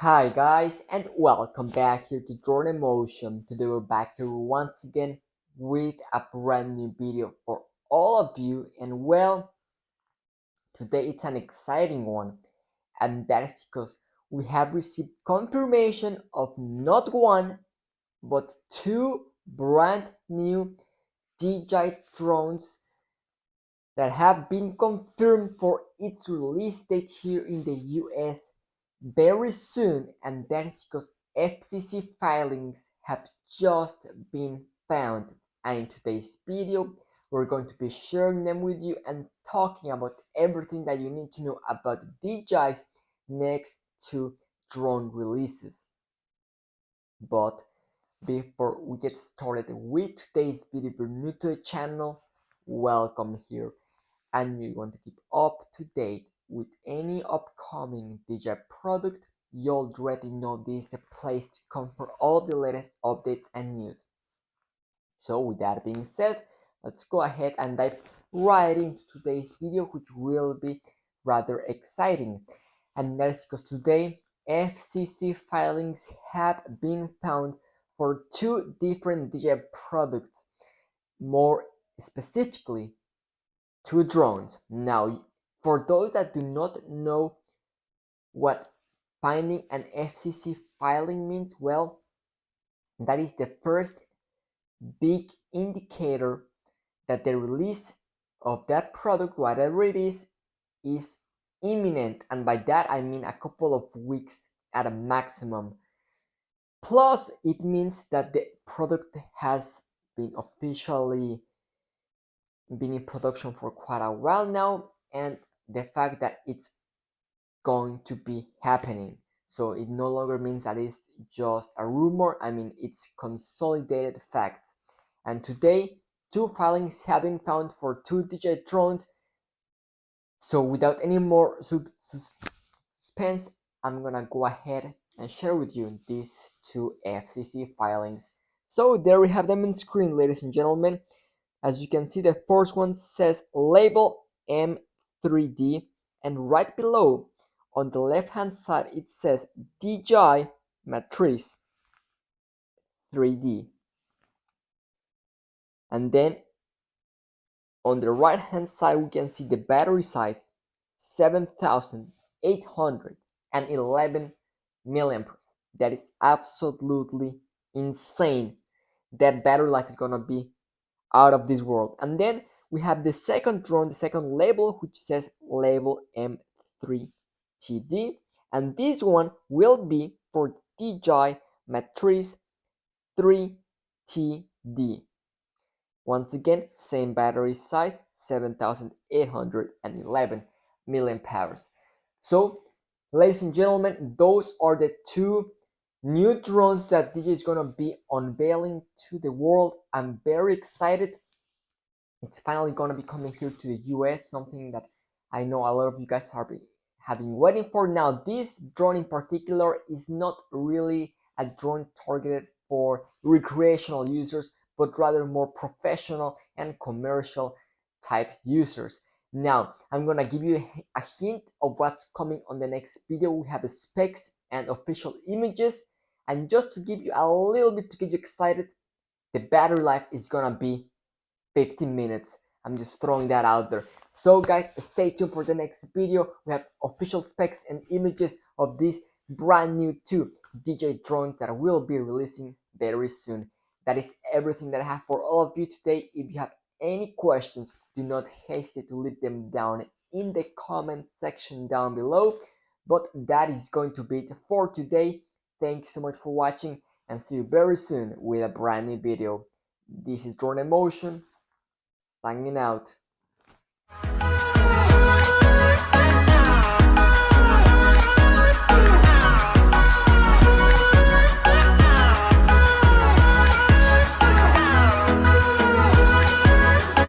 Hi guys and welcome back here to Drone Emotion. Today we're back here once again with a brand new video for all of you, and today it's an exciting one, and that is because we have received confirmation of not one but two brand new DJI drones that have been confirmed for its release date here in the US very soon, and that is because FCC filings have just been found. And in today's video, we're going to be sharing them with you and talking about everything that you need to know about DJI's next two drone releases. But before we get started with today's video, if you're new to the channel, welcome here, and you want to keep up to date with any upcoming DJI product, you already know this is the place to come for all the latest updates and news. So with that being said, let's go ahead and dive right into today's video, which will be rather exciting. And that is because today FCC filings have been found for two different DJI products, more specifically two drones. Now, for those that do not know what finding an FCC filing means, well, that is the first big indicator that the release of that product, whatever it is imminent. And by that I mean a couple of weeks at a maximum. Plus, it means that the product has been officially been in production for quite a while now, and the fact that it's going to be happening. So it no longer means that it's just a rumor. I mean, it's consolidated facts. And today, two filings have been found for two DJI drones. So without any more suspense, I'm gonna go ahead and share with you these two FCC filings. So there we have them on screen, ladies and gentlemen. As you can see, the first one says label M3D, and right below on the left hand side it says DJI Matrice 3D, and then on the right hand side we can see the battery size 7,811 milliamperes. That is absolutely insane. That battery life is gonna be out of this world. And then we have the second drone, the second label, which says label M3TD, and this one will be for DJI Matrice 3TD. Once again, same battery size, 7,811 milliamp hours. So, ladies and gentlemen, those are the two new drones that DJI is gonna be unveiling to the world. I'm very excited. It's finally gonna be coming here to the US, something that I know a lot of you guys have been waiting for. Now, this drone in particular is not really a drone targeted for recreational users, but rather more professional and commercial type users. Now, I'm gonna give you a hint of what's coming on the next video. We have the specs and official images, and just to give you a little bit to get you excited, the battery life is gonna be 15 minutes. I'm just throwing that out there. So guys, stay tuned for the next video. We have official specs and images of these brand new two DJI drones that will be releasing very soon. That is everything that I have for all of you today. If you have any questions, do not hesitate to leave them down in the comment section down below. But that is going to be it for today. Thank you so much for watching, and see you very soon with a brand new video. This is Drone Emotion, signing out.